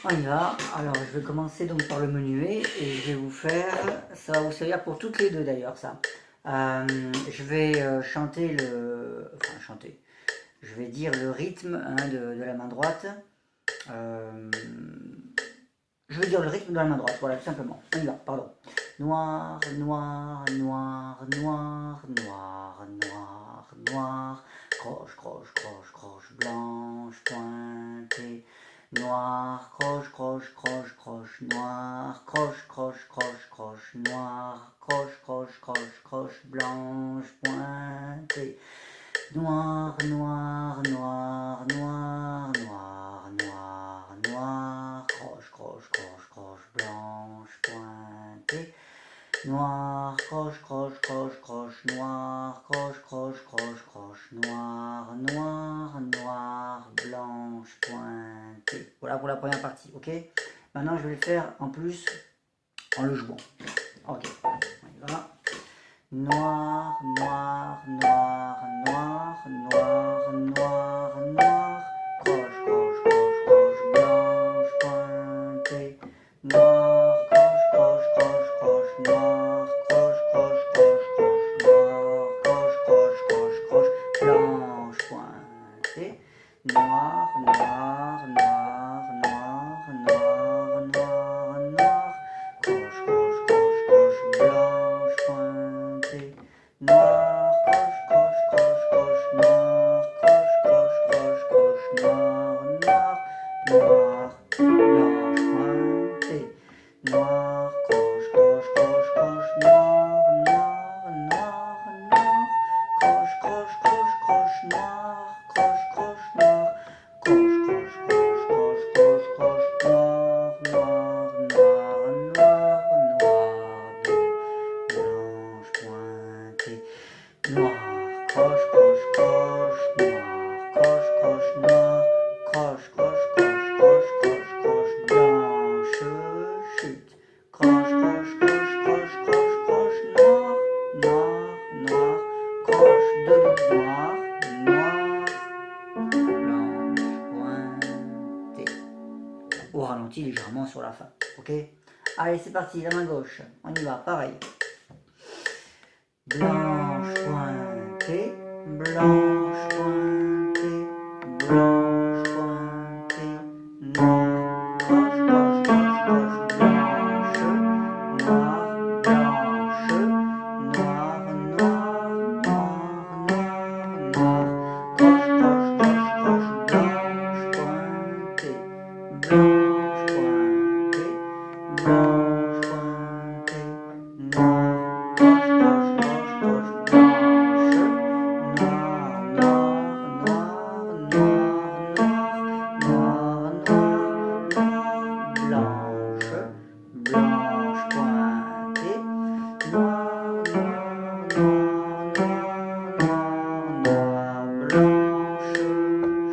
On y va. Alors, je vais commencer donc par le menuet et je vais vous faire, ça va vous servir pour toutes les deux d'ailleurs, ça. Je vais chanter enfin chanter, je vais dire le rythme hein, de la main droite. Euh, je vais dire le rythme de la main droite, voilà, tout simplement. On y va, pardon. Noir, noir, noir, noir, noir, noir, noir, croche, croche, croche, croche, blanche, pointée. Noir, croche, croche, croche, croche, noir, croche, croche, croche, croche, noir, croche, croche, croche, croche, blanche, pointée. Noir, noir, noir, noir, noir, noir, noir, croche, croche, croche, croche, blanche, pointée. Noir, croche, croche, croche, croche, noir, croche, croche, croche, croche, noir, noir, noir, blanche, pointée. Voilà pour la première partie, ok? Maintenant, je vais le faire en plus en le jouant. Ok, on y va. Noir, noir, noir, noir, noir, noir, noir, croche, croche, croche, croche, blanche, pointée. Noir, croche, croche, croche, croche, noir, croche, croche, croche, croche, noir, croche, croche, croche, croche, blanche, pointée. Noir, noir, noir, noir, noir, noir, noir, croche, croche, croche, croche, blanche, pointée. Noir, croche, croche, croche, croche, noir, croche, croche, croche, croche, noir, noir, noir, blanche, pointée. Noir, croche, croche, croche, croche, noir, noir, noir, noir, croche, croche, croche, croche, noir, croche, croche, noir, croche, croche, croche, croche, croche, croche, noir, noir, noir, noir, noir, blanche, pointée. Noir, croche, croche, croche, noir, croche, croche, noir, croche, croche, croche, croche, croche, croche, blanche, chute. Croche, croche, croche, croche, croche, croche, noir, noir, noir, croche, de noir, noir, blanche, pointée. Au ralenti légèrement sur la fin, ok? Allez, c'est parti, la main gauche, on y va, pareil. Blanche pointée, blanche pointée, blanche pointée, noir, croche, croche, croche, croche, blanche, noir, blanche, noir, noir, noir, noir, noir, croche, croche, croche, croche, blanche pointée, blanche pointée, blanche pointée, noir, croche, croche, croche, croche, blanche, noir, noir, noir, noir, noir, noir, noir, noir, blanche, blanche pointée, noir, noir, noir, noir, noir, noir, blanche,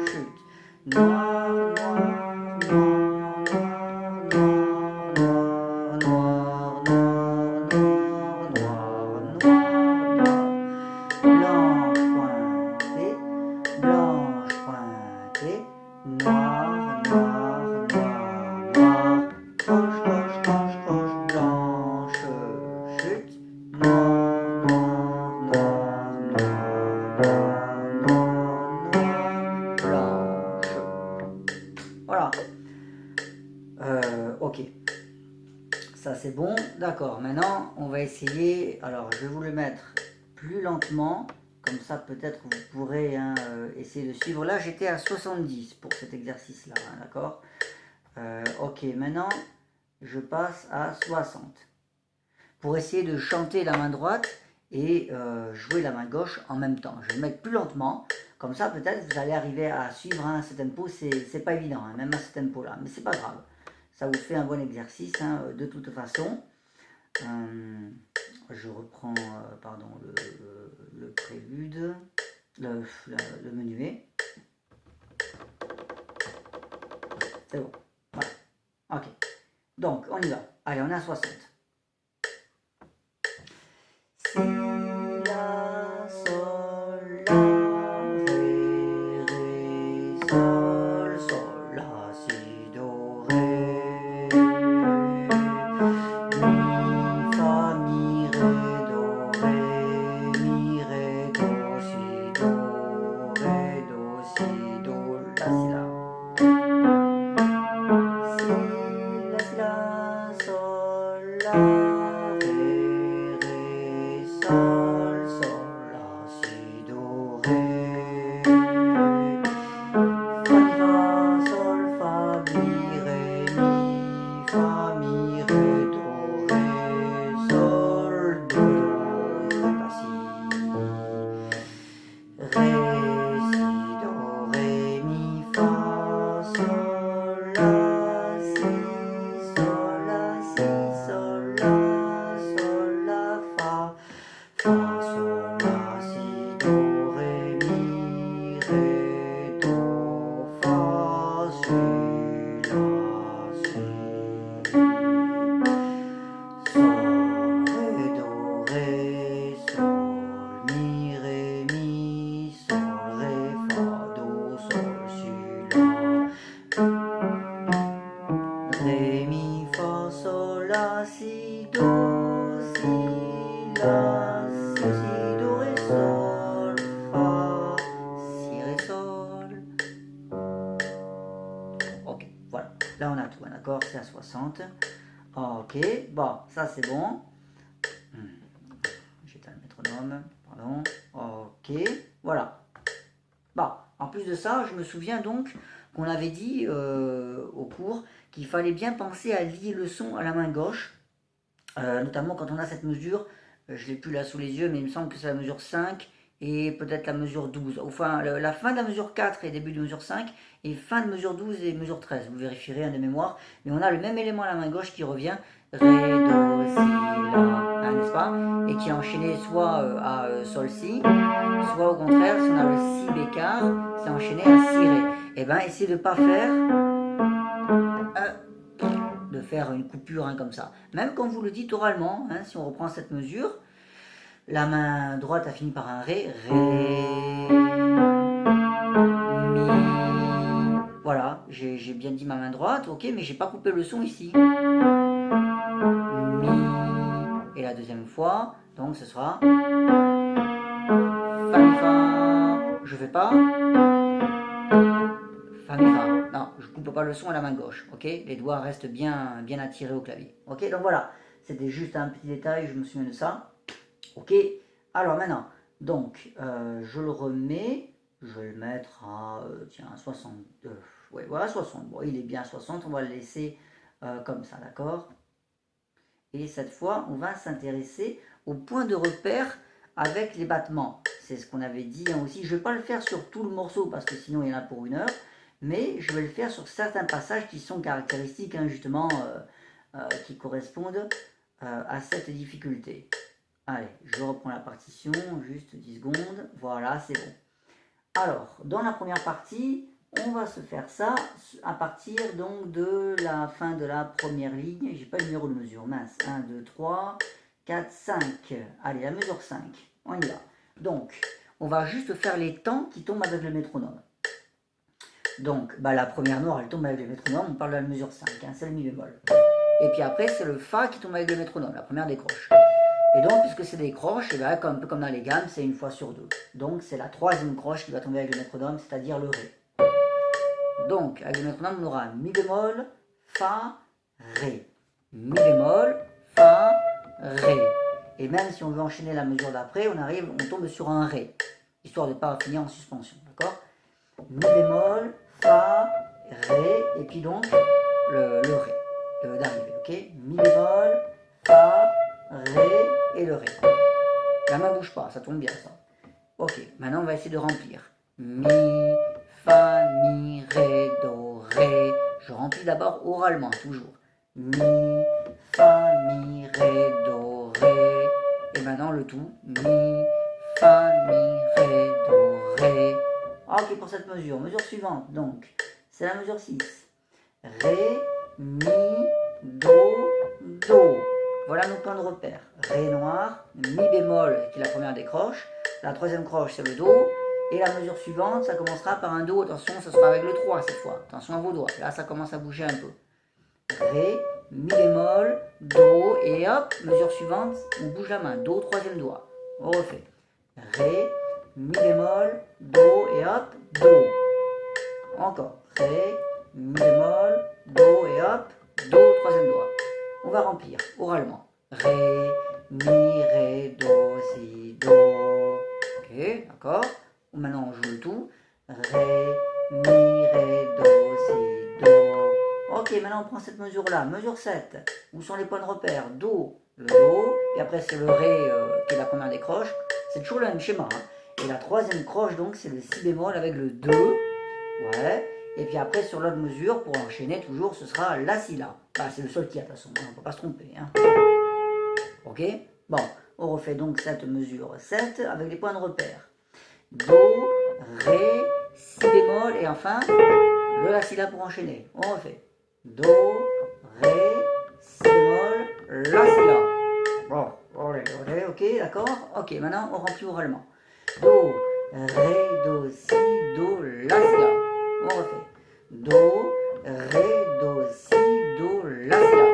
chute, noir, noir, noir, noir, noir, noir, noir, noir, noir, noir, noir, noir, blanche pointée, blanche pointée, noir, noir, noir, noir, croche, croche, croche, croche, blanche, chute, noir, noir, noir, noir, noir, noir, noir, blanche. Voilà. Ok. Ça c'est bon, d'accord. Maintenant, on va essayer. Alors, je vais vous le mettre plus lentement. Comme ça, peut-être vous pourrez hein, essayer de suivre. Là, j'étais à 70 pour cet exercice-là, hein, d'accord. Ok, maintenant, je passe à 60. Pour essayer de chanter la main droite et jouer la main gauche en même temps. Je vais le mettre plus lentement. Comme ça, peut-être vous allez arriver à suivre hein, ce tempo. C'est pas évident, hein, même à ce tempo-là. Mais c'est pas grave. Ça vous fait un bon exercice hein, de toute façon. Je reprends pardon, le prélude, le menuet. C'est bon. Voilà. Ok. Donc, on y va. Allez, on est à 60. Si, la, sol, la, ré, ré, sol, sol, la, si, do, ré, do, la, si, la. Si, la, si, la, sol, la, ré, sol, sol, la, si, do, ré. Fa, mi, fa, sol, fa, mi, ré, mi, ré, do, ré, sol, do, do, ré, fa, si. Ré, si, do, ré, mi, fa, sol, la, si, sol, la, si, sol, la, fa, sol, la, si, do, ré, mi, ré, do, fa, si, la, si. Sol, ré, do, ré, sol, mi, ré, mi, sol, ré, fa, do, sol, si, la. Ré, mi, fa, sol, la, si, do, si, la, si, do, ré, sol, fa, si, ré, sol. Ok, voilà. Là, on a tout, un accord, c'est à 60. Ok, bon, ça c'est bon. J'éteins le métronome, pardon. Ok, voilà. Bon, en plus de ça, je me souviens donc qu'on avait dit au cours qu'il fallait bien penser à lier le son à la main gauche, notamment quand on a cette mesure, je ne l'ai plus là sous les yeux, mais il me semble que c'est la mesure 5 et peut-être la mesure 12. Enfin, la fin de la mesure 4 et début de mesure 5, et fin de mesure 12 et mesure 13. Vous vérifierez un de mémoire, mais on a le même élément à la main gauche qui revient, ré, do, si, la, n'est-ce pas? Et qui est enchaîné soit à sol, si, soit au contraire, si on a le si bécard, c'est enchaîné à si, ré. Et bien, essayez de ne pas faire une coupure hein, comme ça. Même quand vous le dites oralement, hein, si on reprend cette mesure, la main droite a fini par un ré, ré, mi. Voilà, j'ai bien dit ma main droite, ok, mais j'ai pas coupé le son ici. Mi. Et la deuxième fois, donc ce sera fa, mi, fa. Je fais pas fa, mi, fa. Non, je coupe pas le son à la main gauche, ok. Les doigts restent bien attirés au clavier. Ok, donc voilà, c'était juste un petit détail, je me souviens de ça. Ok, alors maintenant, donc, je le remets, je vais le mettre à, tiens, 60, ouais, voilà, 60, bon, il est bien à 60, on va le laisser comme ça, d'accord. Et cette fois, on va s'intéresser au point de repère avec les battements. C'est ce qu'on avait dit hein, aussi, je ne vais pas le faire sur tout le morceau, parce que sinon il y en a pour 1 heure, mais je vais le faire sur certains passages qui sont caractéristiques, hein, justement, qui correspondent à cette difficulté. Allez, je reprends la partition, juste 10 secondes. Voilà, c'est bon. Alors, dans la première partie, on va se faire ça à partir donc de la fin de la première ligne. J'ai pas le numéro de mesure, mince. 1, 2, 3, 4, 5. Allez, la mesure 5. On y va. Donc, on va juste faire les temps qui tombent avec le métronome. Donc, bah, la première noire, elle tombe avec le métronome. On parle de la mesure 5, hein, c'est le mi bémol. Et puis après, c'est le fa qui tombe avec le métronome, la première décroche. Et donc, puisque c'est des croches, et bien, un peu comme dans les gammes, c'est 1 fois sur 2. Donc, c'est la 3e croche qui va tomber avec le métronome, c'est-à-dire le ré. Donc, avec le métronome, on aura mi bémol, fa, ré. Mi bémol, fa, ré. Et même si on veut enchaîner la mesure d'après, on tombe sur un ré, histoire de ne pas finir en suspension, d'accord? Mi bémol, fa, ré, et puis donc le ré d'arrivée, ok? Mi bémol, fa, ré et le ré. La main bouge pas, ça tombe bien ça. Ok, maintenant on va essayer de remplir. Mi, fa, mi, ré, do, ré. Je remplis d'abord oralement, toujours. Mi, fa, mi, ré, do, ré. Et maintenant le tout. Mi, fa, mi, ré, do, ré. Ok, pour cette mesure. Mesure suivante, donc, c'est la mesure 6. Ré, mi, do, do. Voilà nos points de repère. Ré noir, mi bémol qui est la première des croches. La 3e croche c'est le do. Et la mesure suivante, ça commencera par un do. Attention, ce sera avec le 3 cette fois. Attention à vos doigts. Là, ça commence à bouger un peu. Ré, mi bémol, do. Et hop, mesure suivante, on bouge la main. Do, 3e doigt. On refait. Ré, mi bémol, do. Et hop, do. Encore. Ré, mi bémol, do et hop, do, troisième doigt. On va remplir oralement. Ré, mi, ré, do, si, do. Ok, d'accord. Maintenant on joue le tout. Ré, mi, ré, do, si, do. Ok, maintenant on prend cette mesure-là. Mesure 7. Où sont les points de repère? Do, le do. Et après c'est le ré qui est la première des croches. C'est toujours le même schéma. Hein. Et la troisième croche donc c'est le si bémol avec le 2. Ouais. Et puis après sur l'autre mesure, pour enchaîner toujours, ce sera la si la. Bah, c'est le sol qui a de toute façon, on ne peut pas se tromper. Hein. Ok. Bon, on refait donc cette mesure 7 avec les points de repère. Do, ré, si bémol et enfin le la si la pour enchaîner. On refait. Do, ré, si bémol, la si la. Bon, ok, d'accord. Ok, maintenant on remplit oralement. Do, ré, do, si, do, la si la. On refait. Do, ré, do, si, do, la si la.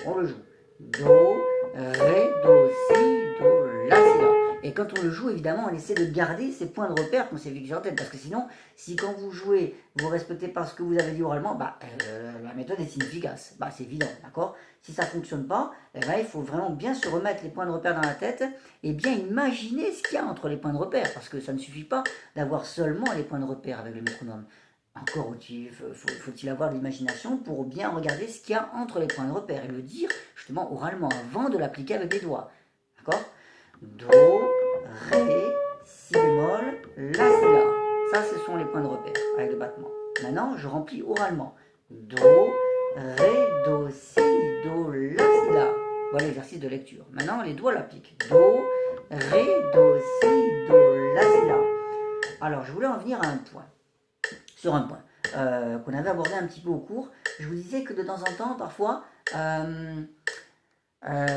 On le joue. Do, ré, do, si, do, la si la. Et quand on le joue, évidemment, on essaie de garder ces points de repère qu'on s'est fixés en tête. Parce que sinon, si quand vous jouez, vous ne respectez pas ce que vous avez dit oralement, la méthode est inefficace. C'est évident, d'accord? Si ça ne fonctionne pas, il faut vraiment bien se remettre les points de repère dans la tête et bien imaginer ce qu'il y a entre les points de repère. Parce que ça ne suffit pas d'avoir seulement les points de repère avec le métronome. Encore faut-il avoir de l'imagination pour bien regarder ce qu'il y a entre les points de repère et le dire justement oralement avant de l'appliquer avec les doigts. D'accord? Do, ré, si bémol, la, si la. Ça, ce sont les points de repère avec le battement. Maintenant, je remplis oralement. Do, ré, do, si, do, la, si la. Voilà l'exercice de lecture. Maintenant, les doigts l'appliquent. Do, ré, do, si, do, la, si la. Alors, je voulais en venir à un point. Sur un point qu'on avait abordé un petit peu au cours. Je vous disais que de temps en temps, parfois,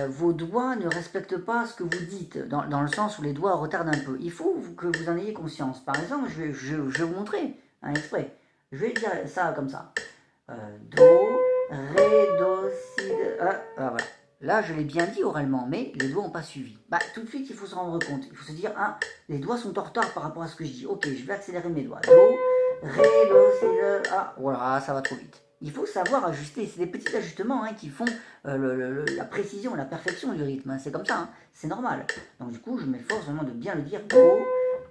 vos doigts ne respectent pas ce que vous dites, dans le sens où les doigts retardent un peu. Il faut que vous en ayez conscience. Par exemple, je vais vous montrer un extrait. Je vais dire ça comme ça. Do, ré, do, si, voilà. Là, je l'ai bien dit oralement, mais les doigts n'ont pas suivi. Tout de suite, il faut se rendre compte. Il faut se dire, les doigts sont en retard par rapport à ce que je dis. Ok, je vais accélérer mes doigts. Do, ré, do, si, do, voilà, ça va trop vite. Il faut savoir ajuster. C'est des petits ajustements qui font la précision, la perfection du rythme. C'est comme ça, c'est normal. Donc du coup, je m'efforce vraiment de bien le dire. Do,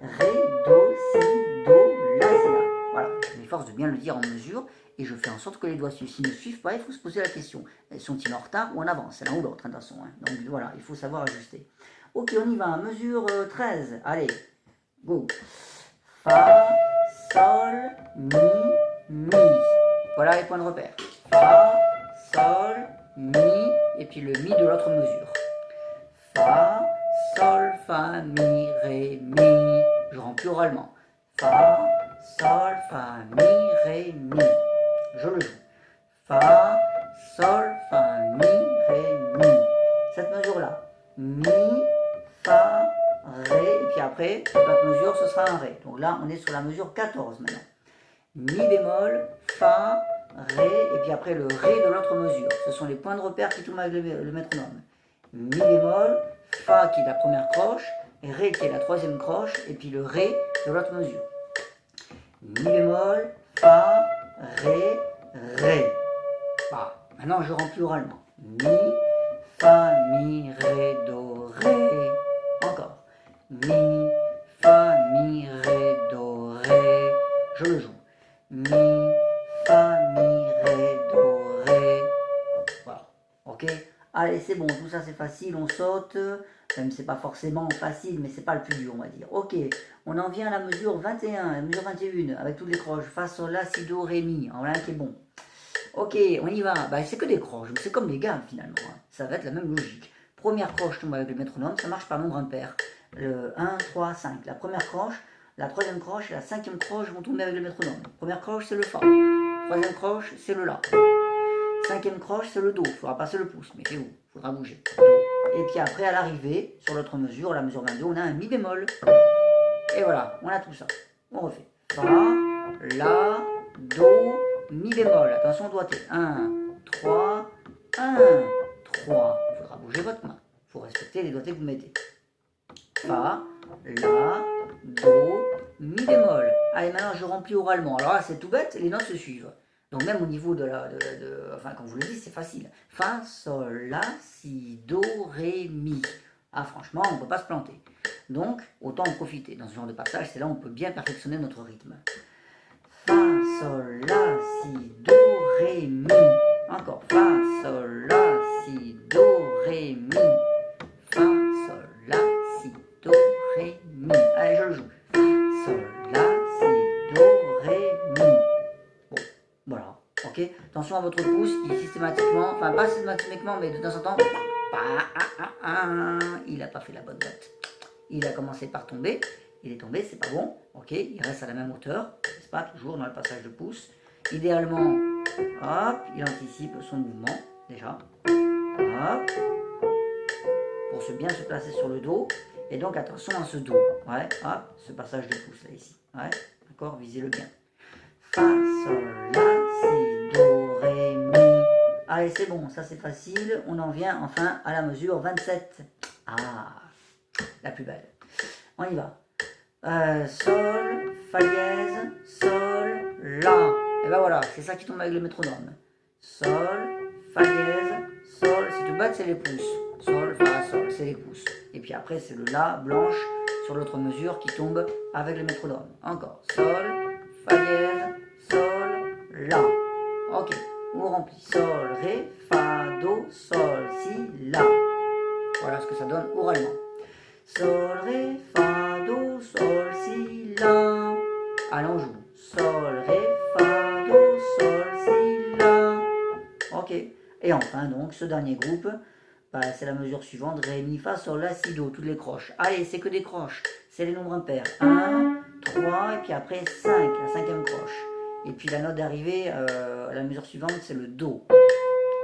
ré, do, si, do, la, si, la. Voilà, je m'efforce de bien le dire en mesure et je fais en sorte que les doigts suivent. S'ils ne suivent pas, il faut se poser la question. Sont-ils en retard ou en avance? C'est l'un ou l'autre, de toute façon. Donc voilà, il faut savoir ajuster. Ok, on y va. Mesure 13. Allez, go. Fa, sol, mi, mi. Voilà les points de repère. Fa, sol, mi, et puis le mi de l'autre mesure. Fa, sol, fa, mi, ré, mi. Je remplis oralement. Fa, sol, fa, mi, ré, mi. Je le joue. Fa, sol, fa, mi, ré, mi. Cette mesure-là. Mi, fa, ré, et puis après, l'autre mesure, ce sera un ré. Donc là, on est sur la mesure 14 maintenant. Mi bémol, fa, ré, et puis après le ré de l'autre mesure. Ce sont les points de repère qui tournent avec le métronome. Mi bémol, fa qui est la première croche, ré qui est la troisième croche, et puis le ré de l'autre mesure. Mi bémol, fa, ré, ré. Maintenant je remplis oralement. Mi, fa, mi, ré, do, ré. Encore. Mi, fa, mi, ré, do, ré. Je le joue. Mi, fa, mi, ré, do, ré. Voilà. Ok. Allez, c'est bon. Tout ça, c'est facile. On saute. Même c'est pas forcément facile, mais c'est pas le plus dur, on va dire. Ok. On en vient à la mesure 21, la mesure 21, avec toutes les croches. Fa, sol, la, si, do, ré, mi. Voilà qui est bon. Ok, on y va. C'est que des croches. C'est comme les gammes, finalement. Ça va être la même logique. Première croche tombe avec le métronome. Ça marche par nombre impair. Le 1, 3, 5. La première croche. La troisième croche et la cinquième croche vont tomber avec le métronome. Première croche, c'est le fa. Troisième croche, c'est le la. Cinquième croche, c'est le do. Il faudra passer le pouce, méfiez-vous. Il faudra bouger. Do. Et puis après, à l'arrivée, sur l'autre mesure, la mesure 22, on a un mi bémol. Et voilà, on a tout ça. On refait. Fa, la, do, mi bémol. Attention, doigté. 1, 3, 1, 3. Il faudra bouger votre main. Il faut respecter les doigtés que vous mettez. Fa, la, do, mi bémol. Allez, maintenant je remplis oralement. Alors là, c'est tout bête, les notes se suivent. Donc même au niveau enfin quand vous le dites, c'est facile. Fa, sol, la, si, do, ré, mi. Ah franchement, on ne peut pas se planter. Donc, autant en profiter. Dans ce genre de passage, c'est là où on peut bien perfectionner notre rythme. Fa, sol, la, si, do, ré, mi. Encore. Fa, sol, la, si, do, ré, mi. Fa, sol, la, si, do, ré, mi. Allez, je le joue. Fa, sol, la, si, do, ré, mi. Bon, voilà. Ok. Attention à votre pouce qui systématiquement, enfin pas systématiquement, mais de temps en temps, il n'a pas fait la bonne note. Il a commencé par tomber. Il est tombé, c'est pas bon. Ok. Il reste à la même hauteur, n'est-ce pas, toujours dans le passage de pouce. Idéalement, hop, il anticipe son mouvement déjà. Hop. Pour bien se placer sur le dos. Et donc attention à ce dos. Ouais, hop, ce passage de pouce là ici. Ouais, d'accord, visez-le bien. Fa, sol, la, si, do, ré, mi. Allez, c'est bon, ça c'est facile. On en vient enfin à la mesure 27. Ah, la plus belle. On y va. Sol, fa dièse, sol, la. Et ben voilà, c'est ça qui tombe avec le métronome. Sol, fa dièse, sol. Si tu battes, c'est les pouces. Sol, fa, sol, c'est les pouces. Et puis après, c'est le la blanche sur l'autre mesure qui tombe avec le métronome. Encore. Sol, fa dièse, sol, la. Ok. On remplit. Sol, ré, fa, do, sol, si, la. Voilà ce que ça donne oralement. Sol, ré, fa, do, sol, si, la. Allez, on joue. Sol, ré, fa, do, sol, si, la. Ok. Et enfin, donc, ce dernier groupe, bah, c'est la mesure suivante. Ré, mi, fa, sol, la, si, do. Toutes les croches. Allez, c'est que des croches. C'est les nombres impairs. 1, 3, et puis après 5, la cinquième croche. Et puis la note d'arrivée, la mesure suivante, c'est le do.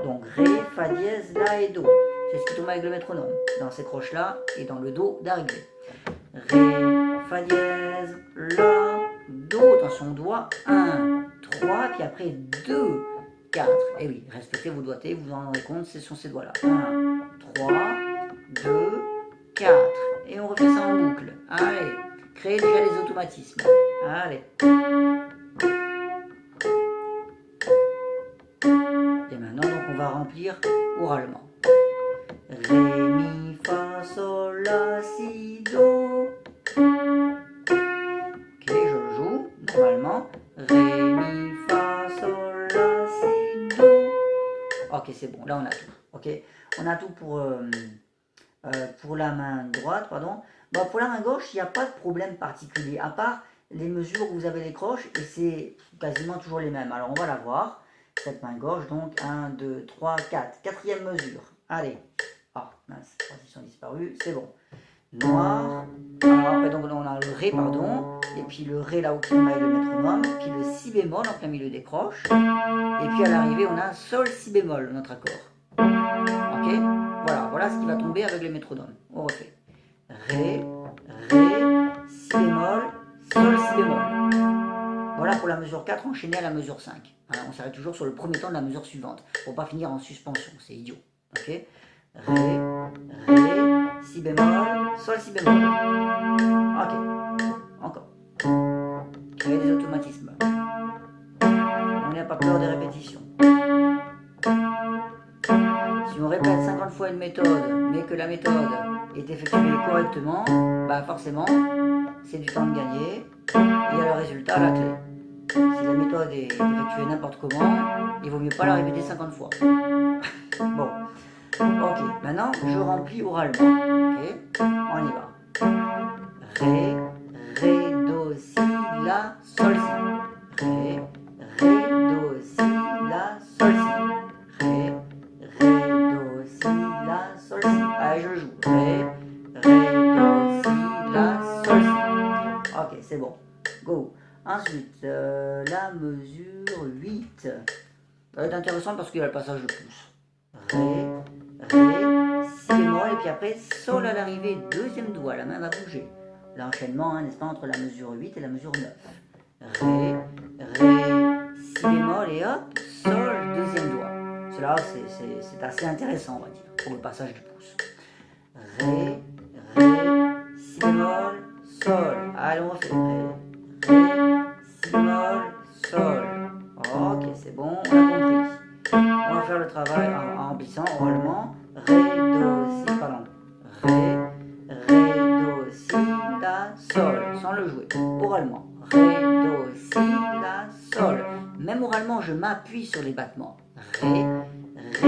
Donc, ré, fa dièse, la et do. C'est ce qui tombe avec le métronome, dans ces croches-là et dans le do d'arrivée. Ré, fa dièse, la, do. Attention, doigt. 1, 3, puis après 2, 4. Et oui, respectez vos doigtés, vous en rendrez compte, ce sont ces doigts-là. 1, 3, 2, 4. Et on refait ça en boucle. Allez, créez déjà les automatismes. Allez. Et maintenant, donc, on va remplir oralement. Ré, mi, fa, sol, la, si, do. Ok, je le joue normalement. Ré, mi, fa, sol, la, si, do. Ok, c'est bon, là on a tout. Ok, on a tout pour la main droite, pardon. Bon, pour la main gauche, il n'y a pas de problème particulier, à part les mesures où vous avez les croches, et c'est quasiment toujours les mêmes. Alors on va la voir, cette main gauche, donc 1, 2, 3, 4. Quatrième mesure. Allez. Ah, mince, transition disparue, c'est bon. Noir. Alors après, donc on a le ré, pardon, et puis le ré là où qui tombe avec le métronome, puis le si bémol en plein milieu des croches, et puis à l'arrivée, on a sol, si bémol, notre accord. Ok, voilà ce qui va tomber avec le métronome. On refait. Ré, ré, si bémol, sol, si bémol. Voilà pour la mesure 4 enchaînée à la mesure 5. Hein, on s'arrête toujours sur le premier temps de la mesure suivante, pour pas finir en suspension, c'est idiot. Ok, ré, ré, si bémol, sol, si bémol. Ok, encore. Créer des automatismes. On n'a pas peur des répétitions. Si on répète 50 fois une méthode, mais que la méthode est effectuée correctement, bah forcément, c'est du temps de gagner, et il y a le résultat à la clé. Si la méthode est effectuée n'importe comment, il vaut mieux pas la répéter 50 fois. Bon, ok, maintenant je remplis oralement. Ok, on y va. Ré, ré, do, si, la, sol, si. Ré, ré, do, si, la, sol, si. Ré, ré, do, si, la, sol, si. Allez, je joue. Ré, ré, do, si, la, sol, si. Ok, c'est bon. Go. Ensuite, la mesure 8. Ça va être intéressant parce qu'il y a le passage de pouce. Ré, ré, si bémol, et puis après sol à l'arrivée, deuxième doigt, la main va bouger. L'enchaînement, hein, n'est-ce pas, entre la mesure 8 et la mesure 9. Ré, ré, si bémol, et hop, sol, deuxième doigt. Cela, c'est assez intéressant, on va dire, pour le passage du pouce. Ré, ré, si bémol, sol. Allez, on refait. Ré, sol. Ok, c'est bon, on a compris. On va faire le travail en remplissant oralement. Ré, do, si, pardon. Ré, do, si, la, sol. Sans le jouer. Oralement. Ré, do, si, la, sol. Même oralement, je m'appuie sur les battements. Ré, do,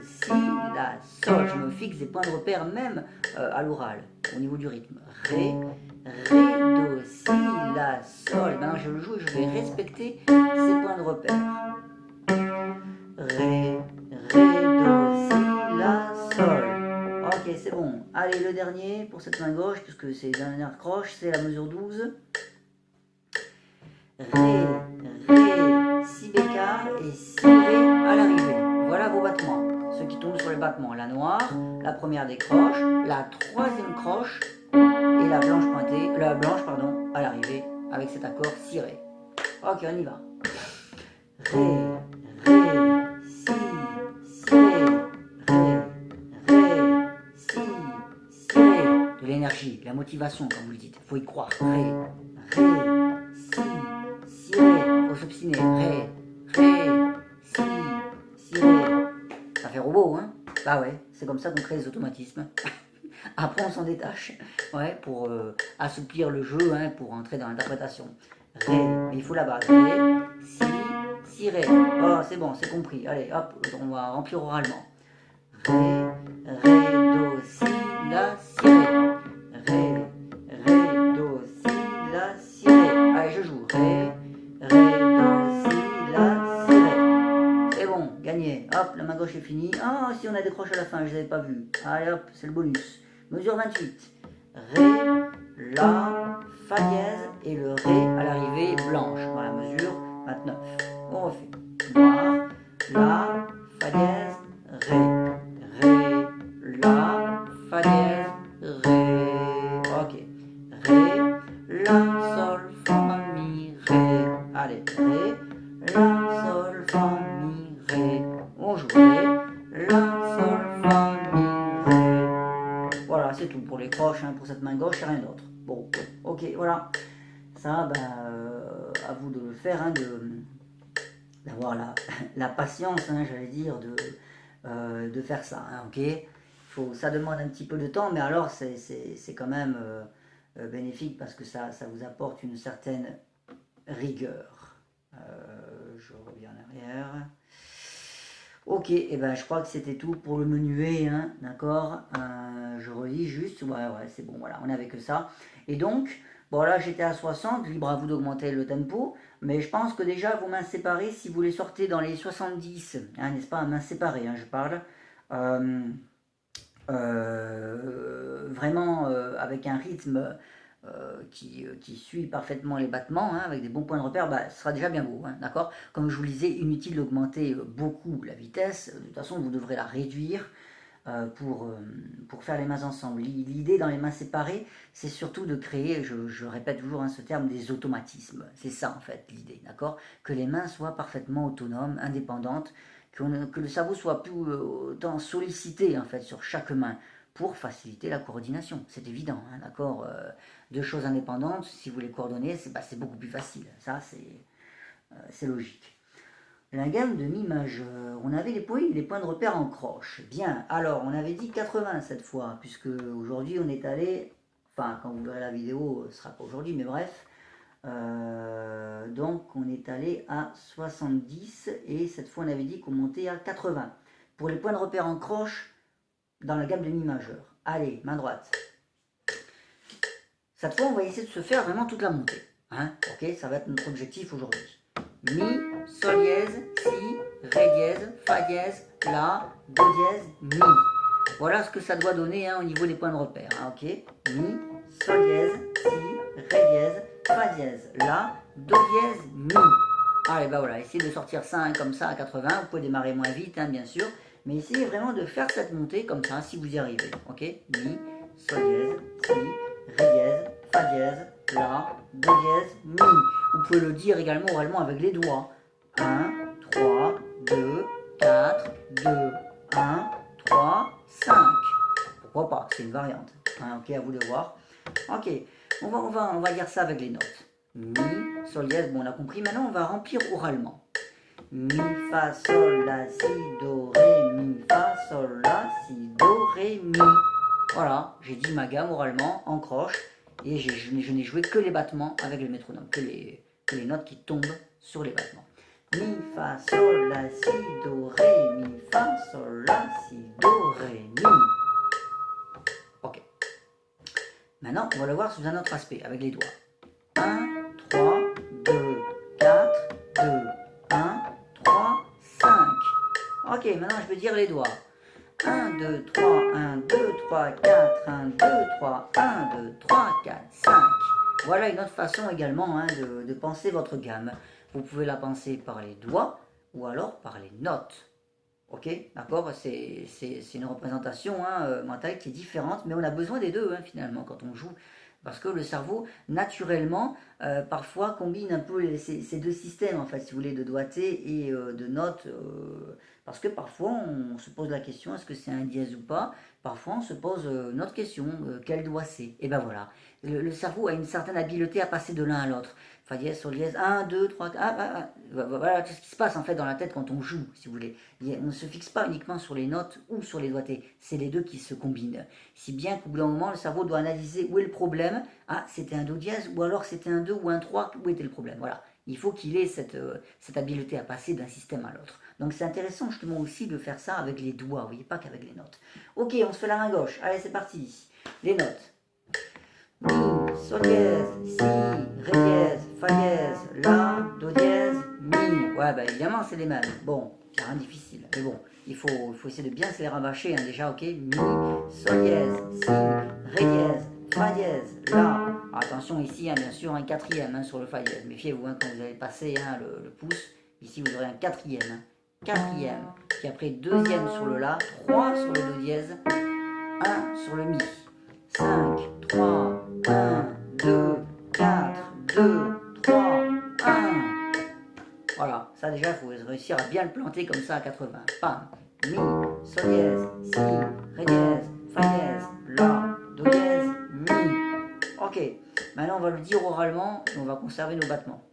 si, la, sol. Je me fixe des points de repère même à l'oral, au niveau du rythme. Ré, do, si, la, sol. Maintenant, je le joue et je vais respecter ces points de repère. Ré, do, si, la, sol. Ok, c'est bon. Allez, le dernier pour cette main gauche, puisque c'est la dernière croche, c'est la mesure 12. Ré, si bécard et si ré à l'arrivée. Voilà vos battements. Ceux qui tombent sur les battements. La noire, la première des croches, la troisième croche et la blanche pointée, pardon, à l'arrivée avec cet accord si ré. Ok, on y va. Ré, si ré, si ré. De l'énergie, la motivation, comme vous le dites. Il faut y croire. Ré, si ré. Faut s'obstiner. Ré, si ré. Ça fait robot, hein? Bah ouais, c'est comme ça qu'on crée les automatismes. Après, on s'en détache, ouais, pour assouplir le jeu, hein, pour entrer dans l'interprétation. Ré, mais il faut la base. Ré, si ré. Oh, c'est bon, c'est compris. Allez, hop, on va remplir oralement. Ré, do, si, la, si ré. Ré, do, si, la, si ré. Allez, je joue. Ré, do, si, la, si ré. C'est bon, gagné. Hop, la main gauche est finie. Ah, si on a des croches à la fin, je ne les avais pas vues. Allez, hop, c'est le bonus. Mesure 28. Ré, la, fa dièse et le ré à l'arrivée blanche. Dans la mesure 29. On refait. Noir, la, fa dièse, ré. Ré, la, fa dièse, ré. Ok. Ré, la, sol, fa, mi, ré. Allez, ré, la, sol, fa, mi, ré. On joue ré, la, sol, fa, mi, ré. Voilà, c'est tout pour les croches, hein, pour cette main gauche et rien d'autre. Bon, ok, voilà. Ça, ben, à vous de le faire, hein, d'avoir la patience, hein, j'allais dire, de faire ça, hein, ok. Ça demande un petit peu de temps, mais alors c'est quand même bénéfique parce que ça vous apporte une certaine rigueur. Je reviens en arrière. Ok, et ben je crois que c'était tout pour le menuet, hein, d'accord. Je relis juste, ouais, c'est bon, voilà, on n'avait que ça. Et donc, bon là j'étais à 60, libre à vous d'augmenter le tempo, mais je pense que déjà vos mains séparées, si vous les sortez dans les 70, hein, n'est-ce pas, à mains séparées, hein, je parle, vraiment avec un rythme qui suit parfaitement les battements, hein, avec des bons points de repère, bah, ce sera déjà bien beau, hein, d'accord. Comme je vous le disais, inutile d'augmenter beaucoup la vitesse, de toute façon vous devrez la réduire pour faire les mains ensemble. L'idée dans les mains séparées, c'est surtout de créer, je répète toujours hein, ce terme, des automatismes. C'est ça en fait l'idée, d'accord. Que les mains soient parfaitement autonomes, indépendantes, que le cerveau soit plus autant sollicité en fait sur chaque main pour faciliter la coordination. C'est évident, hein, d'accord. Deux choses indépendantes, si vous les coordonnez, c'est beaucoup plus facile. Ça, c'est logique. La gamme de mi majeur, on avait les points de repère en croche. Bien, alors on avait dit 80 cette fois, puisque aujourd'hui on est allé, enfin quand vous verrez la vidéo, ce sera pas aujourd'hui, mais bref, donc on est allé à 70 et cette fois on avait dit qu'on montait à 80. Pour les points de repère en croche, dans la gamme de mi majeur. Allez, main droite. Cette fois, on va essayer de se faire vraiment toute la montée. Hein, ok, ça va être notre objectif aujourd'hui. Mi, sol dièse, si, ré dièse, fa dièse, la, do dièse, mi. Voilà ce que ça doit donner hein, au niveau des points de repère. Hein, ok, mi, sol dièse, si, ré dièse, fa dièse, la, do dièse, mi. Allez, bah voilà, essayez de sortir ça hein, comme ça à 80. Vous pouvez démarrer moins vite, hein, bien sûr. Mais essayez vraiment de faire cette montée comme ça, si vous y arrivez. Ok, mi, sol dièse, si, ré dièse, fa dièse, la, do dièse, mi. Vous pouvez le dire également oralement avec les doigts. 1, 3, 2, 4, 2, 1, 3, 5. Pourquoi pas, c'est une variante. Hein, ok, à vous de voir. Ok, on va dire ça avec les notes. Mi, sol, dièse, bon on a compris. Maintenant on va remplir oralement. Mi, fa, sol, la, si, do, ré, mi, fa, sol, la, si, do, ré, mi. Voilà, j'ai dit ma gamme oralement, en croche, et je n'ai joué que les battements avec le métronome, que les notes qui tombent sur les battements. Mi, fa, sol, la, si, do, ré, mi, fa, sol, la, si, do, ré, mi. Ok. Maintenant, on va le voir sous un autre aspect, avec les doigts. 1, 3, 2, 4, 2, 1, 3, 5. Ok, maintenant je peux dire les doigts. 1, 2, 3, 1, 2, 3, 4, 1, 2, 3, 1, 2, 3, 4, 5. Voilà une autre façon également de penser votre gamme. Vous pouvez la penser par les doigts ou alors par les notes. Ok, d'accord, c'est une représentation mentale qui est différente, mais on a besoin des deux finalement quand on joue. Parce que le cerveau, naturellement, parfois combine un peu ces deux systèmes, en fait, si vous voulez, de doigté et de notes. Parce que parfois, on se pose la question, est-ce que c'est un dièse ou pas? Parfois, on se pose une autre question, quel doigt c'est? Et ben voilà, le cerveau a une certaine habileté à passer de l'un à l'autre. Fa dièse, sol dièse, 1, 2, 3, 4, voilà tout ce qui se passe en fait dans la tête quand on joue, si vous voulez. On ne se fixe pas uniquement sur les notes ou sur les doigtés, c'est les deux qui se combinent. Si bien qu'au bout d'un moment, le cerveau doit analyser où est le problème. Ah, c'était un do dièse, ou alors c'était un 2 ou un 3, où était le problème? Voilà, il faut qu'il ait cette habileté à passer d'un système à l'autre. Donc c'est intéressant justement aussi de faire ça avec les doigts, vous voyez, pas qu'avec les notes. Ok, on se fait la main gauche, allez c'est parti. Les notes. Mi, sol dièse, si, ré dièse, fa dièse, la, do dièse, mi. Ouais, bah évidemment, c'est les mêmes. Bon, c'est rien de difficile. Mais bon, il faut essayer de bien se les rabâcher déjà, ok. Mi, sol dièse, si, ré dièse, fa dièse, la. Attention ici, bien sûr, un quatrième sur le fa dièse. Méfiez-vous quand vous allez passer le pouce. Ici, vous aurez un quatrième. Quatrième. Puis après, deuxième sur le la, 3 sur le do dièse, 1 sur le mi. 5, 3, 1, 2, 4, 2, 3, 1. Voilà, ça déjà, il faut réussir à bien le planter comme ça à 80. Pam, mi, sol dièse, si, ré dièse, fa dièse, la, do dièse, mi. Ok, maintenant on va le dire oralement et on va conserver nos battements.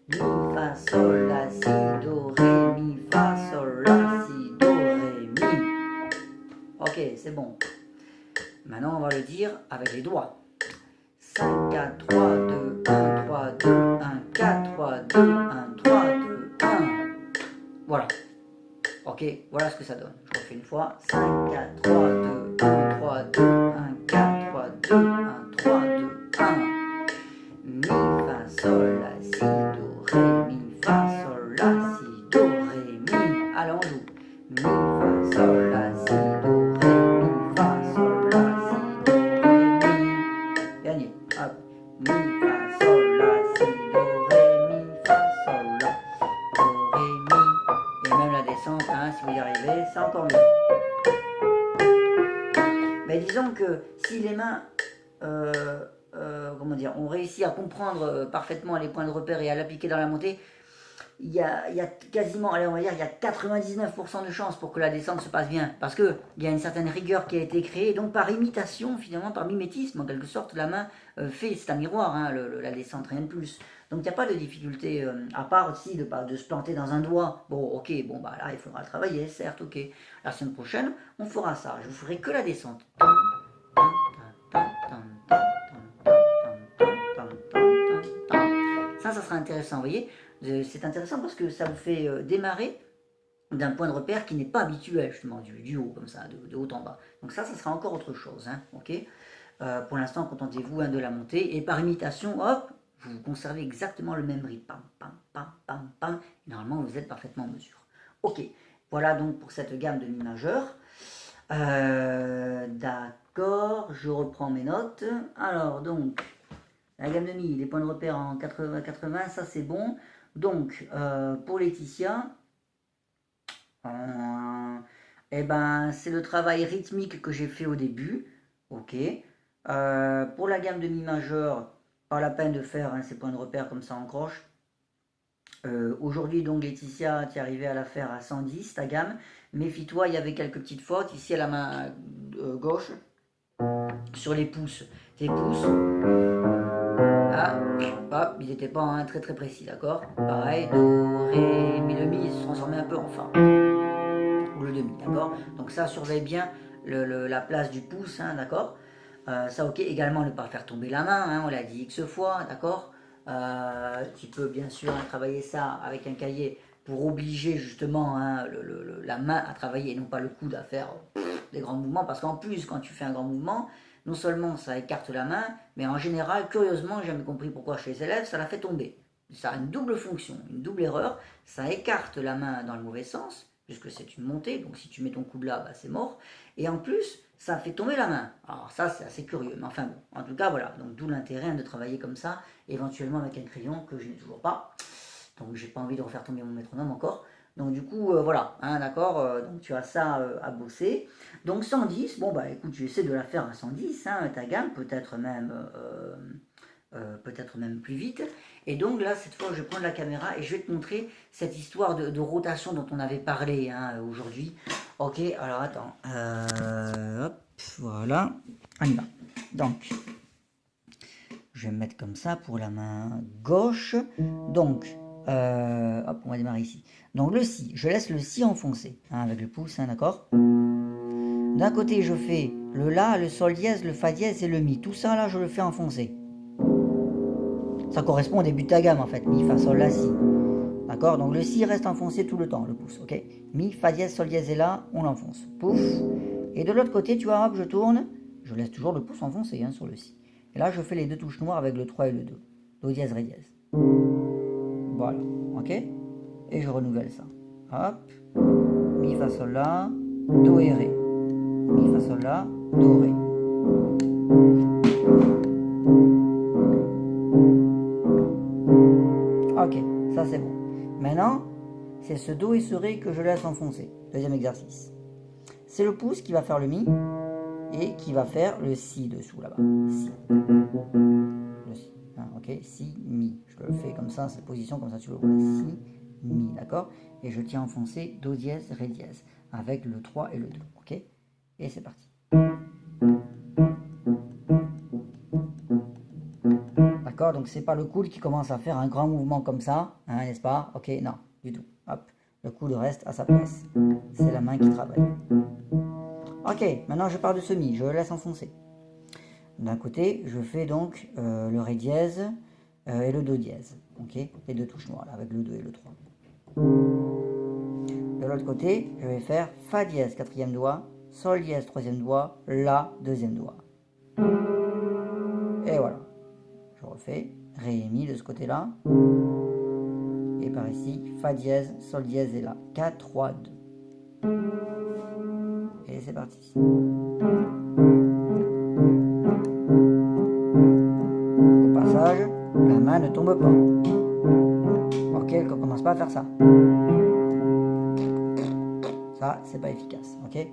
Mi, fa, sol, la, si, do, ré, mi, fa, sol, la, si, do, ré, mi. Ok, c'est bon. Maintenant, on va le dire avec les doigts. 5, 4, 3, 2, 1, 3, 2, 1, 4, 3, 2, 1, 3, 2, 1. Voilà. Ok, voilà ce que ça donne. Je refais une fois. 5, 4, 3, 2, 1, 3, 2, 1, 4, 3, 2, 1, 3, 2, 1. Mi, fa, sol, la, si, do, ré, mi, fa, sol, la, si, do, ré, mi. Allez, on joue. Mi, fa, sol, la, si, do, ré, mi, fa, sol, la, si, do, ré, mi. Dernier. Hop. Mi, fa, sol, la, si, do, ré, mi, fa, sol, la, do, ré, mi. Et même la descente, si vous y arrivez, c'est encore mieux. Mais disons que si les mains... comment dire, on réussit à comprendre parfaitement les points de repère et à l'appliquer dans la montée, il y a quasiment, allez, on va dire, il y a 99% de chances pour que la descente se passe bien, parce qu'il y a une certaine rigueur qui a été créée, donc par imitation, finalement, par mimétisme, en quelque sorte, la main fait, c'est un miroir, la descente, rien de plus. Donc il n'y a pas de difficulté, à part aussi de se planter dans un doigt. Bon, ok, bon, bah là, il faudra le travailler, certes, ok. La semaine prochaine, on fera ça, je vous ferai que la descente. Ça sera intéressant, vous voyez. C'est intéressant parce que ça vous fait démarrer d'un point de repère qui n'est pas habituel, justement, du haut, comme ça, de haut en bas. Donc ça sera encore autre chose, ok. Pour l'instant, contentez-vous de la montée, et par imitation, hop, vous conservez exactement le même rythme. Pam, pam, pam, pam, pam. Et normalement, vous êtes parfaitement en mesure. Ok, voilà donc pour cette gamme de mi majeur. D'accord, je reprends mes notes. Alors, donc, la gamme de mi, les points de repère en 80, ça c'est bon. Donc, pour Laetitia, eh ben, c'est le travail rythmique que j'ai fait au début. Ok. Pour la gamme de mi majeur, pas la peine de faire ces points de repère comme ça en croche. Aujourd'hui, donc, Laetitia, tu es arrivée à la faire à 110, ta gamme. Méfie-toi, il y avait quelques petites fautes. Ici, à la main gauche, sur les pouces. Tes pouces, Ah, hop, ils n'étaient pas hein, très très précis, d'accord? Pareil, do, ré, mi, le mi se transformait un peu en fa. Ou le demi, d'accord? Donc ça, surveille bien la place du pouce, hein, d'accord? Ça, ok. Également, ne pas faire tomber la main, hein, on l'a dit X fois, d'accord? Tu peux bien sûr hein, travailler ça avec un cahier pour obliger justement hein, la main à travailler et non pas le coude à faire des grands mouvements. Parce qu'en plus, quand tu fais un grand mouvement, non seulement ça écarte la main, mais en général, curieusement, j'ai jamais compris pourquoi chez les élèves, ça la fait tomber. Ça a une double fonction, une double erreur. Ça écarte la main dans le mauvais sens, puisque c'est une montée, donc si tu mets ton coude là, bah, c'est mort. Et en plus, ça fait tomber la main. Alors ça, c'est assez curieux, mais enfin bon, en tout cas, voilà. Donc d'où l'intérêt hein, de travailler comme ça, éventuellement avec un crayon que je n'ai toujours pas. Donc j'ai pas envie de refaire tomber mon métronome encore. Donc du coup, voilà, hein, d'accord, donc tu as ça à bosser. Donc 110, bon bah écoute, j'essaie de la faire à 110, hein, ta gamme, peut-être même plus vite. Et donc là, cette fois, je vais prendre la caméra et je vais te montrer cette histoire de rotation dont on avait parlé hein, aujourd'hui. Ok, alors attends, hop, voilà, on y va. Donc, je vais me mettre comme ça pour la main gauche. Donc, hop, on va démarrer ici. Donc le si, je laisse le si enfoncé hein, avec le pouce, hein, d'accord? D'un côté, je fais le la, le sol dièse, le fa dièse et le mi. Tout ça, là, je le fais enfoncer. Ça correspond au début de ta gamme, en fait. Mi, fa, sol, la, si. D'accord? Donc le si reste enfoncé tout le temps, le pouce, ok? Mi, fa dièse, sol dièse et la, on l'enfonce. Pouf. Et de l'autre côté, tu vois, hop, je tourne. Je laisse toujours le pouce enfoncé hein, sur le si. Et là, je fais les deux touches noires avec le 3 et le 2. Do dièse, ré dièse. Voilà, ok? Et je renouvelle ça. Hop. Mi, fa, sol, la, do et ré. Mi, fa, sol, la, do, ré. Ok, ça c'est bon. Maintenant, c'est ce do et ce ré que je laisse enfoncer. Deuxième exercice. C'est le pouce qui va faire le mi et qui va faire le si dessous là-bas. Si. Le si. Hein, ok, si, mi. Je le fais comme ça, cette position, comme ça tu le vois. Si, mi, d'accord? Et je tiens enfoncé do dièse, ré dièse avec le 3 et le 2. Ok? Et c'est parti. D'accord, donc c'est pas le coude qui commence à faire un grand mouvement comme ça, hein, n'est-ce pas? Ok, non, du tout. Hop, le coude reste à sa place. C'est la main qui travaille. Ok, maintenant je pars de ce mi, je le laisse enfoncer. D'un côté, je fais donc le ré dièse et le do dièse. Ok, les deux touches noires, là, avec le 2 et le 3. De l'autre côté, je vais faire fa dièse, quatrième doigt, sol dièse, troisième doigt, la, deuxième doigt. Et voilà. Je refais ré et mi de ce côté-là. Et par ici, fa dièse, sol dièse et la. 4, 3, 2. Et c'est parti. Au passage, la main ne tombe pas. Ok, elle ne commence pas à faire ça. Ça, c'est pas efficace. Ok,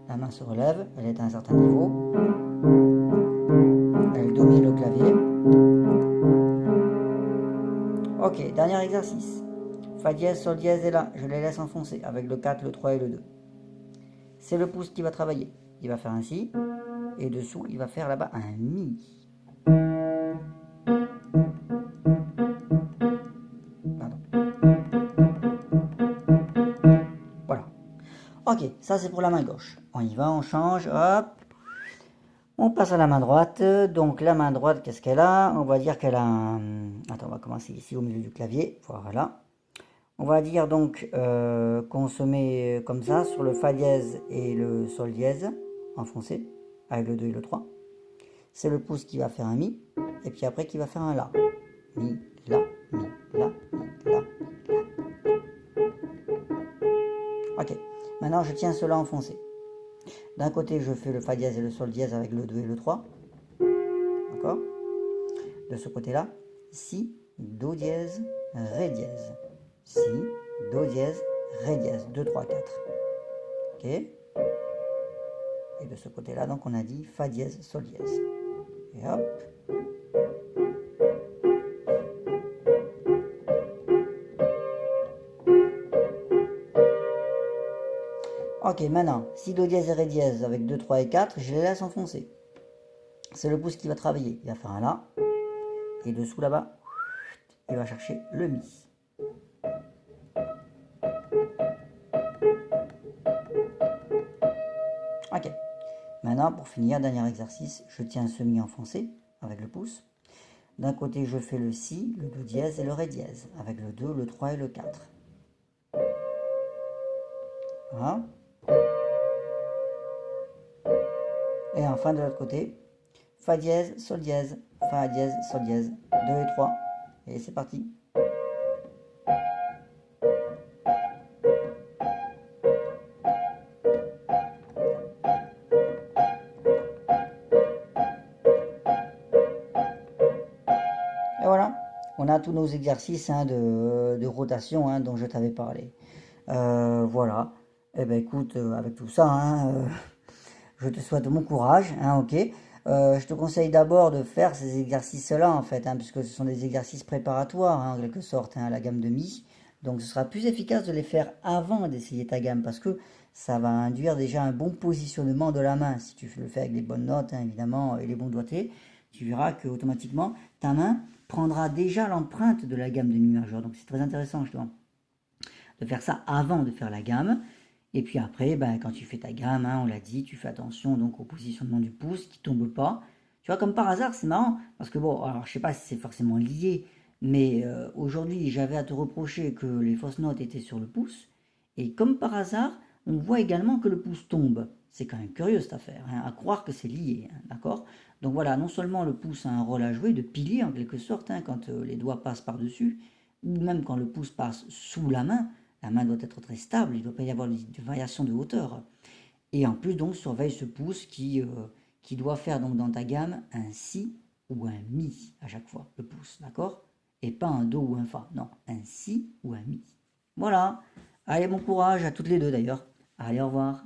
la main se relève, elle est à un certain niveau. Elle domine le clavier. Ok, dernier exercice. Fa dièse, sol dièse et la. Je les laisse enfoncer avec le 4, le 3 et le 2. C'est le pouce qui va travailler. Il va faire un si. Et dessous, il va faire là-bas un mi. Pardon. Voilà. Ok, ça c'est pour la main gauche. On y va, on change, hop. On passe à la main droite. Donc la main droite, qu'est-ce qu'elle a? On va dire qu'elle a un... Attends, on va commencer ici au milieu du clavier. Voilà. On va dire donc qu'on se met comme ça sur le fa dièse et le sol dièse enfoncé avec le 2 et le 3. C'est le pouce qui va faire un mi et puis après qui va faire un la. Mi, la, mi, la, mi, la, mi, la. Ok, maintenant je tiens cela enfoncé. D'un côté je fais le fa dièse et le sol dièse avec le 2 et le 3. D'accord? De ce côté-là, si, do dièse, ré dièse. Si, do dièse, ré dièse, 2, 3, 4. Ok. Et de ce côté-là, donc on a dit fa dièse, sol dièse. Et hop. Ok, maintenant, si do dièse et ré dièse avec 2, 3 et 4, je les laisse enfoncer. C'est le pouce qui va travailler. Il va faire un la. Et dessous là-bas, il va chercher le mi. Ok. Maintenant, pour finir, dernier exercice, je tiens ce mi enfoncé avec le pouce. D'un côté, je fais le si, le do dièse et le ré dièse, avec le 2, le 3 et le 4. Voilà. Et enfin, de l'autre côté, fa dièse, sol dièse, fa dièse, sol dièse, 2 et 3. Et c'est parti. Et voilà, on a tous nos exercices de rotation dont je t'avais parlé. Voilà. Et ben écoute, avec tout ça, je te souhaite bon courage, ok. Je te conseille d'abord de faire ces exercices-là, en fait, puisque ce sont des exercices préparatoires, en quelque sorte, à la gamme de mi. Donc ce sera plus efficace de les faire avant d'essayer ta gamme, parce que ça va induire déjà un bon positionnement de la main. Si tu le fais avec les bonnes notes, évidemment, et les bons doigtés, tu verras que automatiquement ta main prendra déjà l'empreinte de la gamme de mi majeur. Donc c'est très intéressant, justement, de faire ça avant de faire la gamme. Et puis après, quand tu fais ta gamme, on l'a dit, tu fais attention donc au positionnement du pouce qui tombe pas. Tu vois, comme par hasard, c'est marrant, parce que bon, alors je sais pas si c'est forcément lié, mais aujourd'hui j'avais à te reprocher que les fausses notes étaient sur le pouce, et comme par hasard, on voit également que le pouce tombe. C'est quand même curieux cette affaire, à croire que c'est lié, d'accord? Donc voilà, non seulement le pouce a un rôle à jouer de pilier en quelque sorte, quand les doigts passent par-dessus, ou même quand le pouce passe sous la main doit être très stable, il ne doit pas y avoir de variation de hauteur. Et en plus, donc, surveille ce pouce qui doit faire donc dans ta gamme un si ou un mi à chaque fois, le pouce, d'accord? Et pas un do ou un fa, non, un si ou un mi. Voilà. Allez, bon courage à toutes les deux d'ailleurs. Allez, au revoir.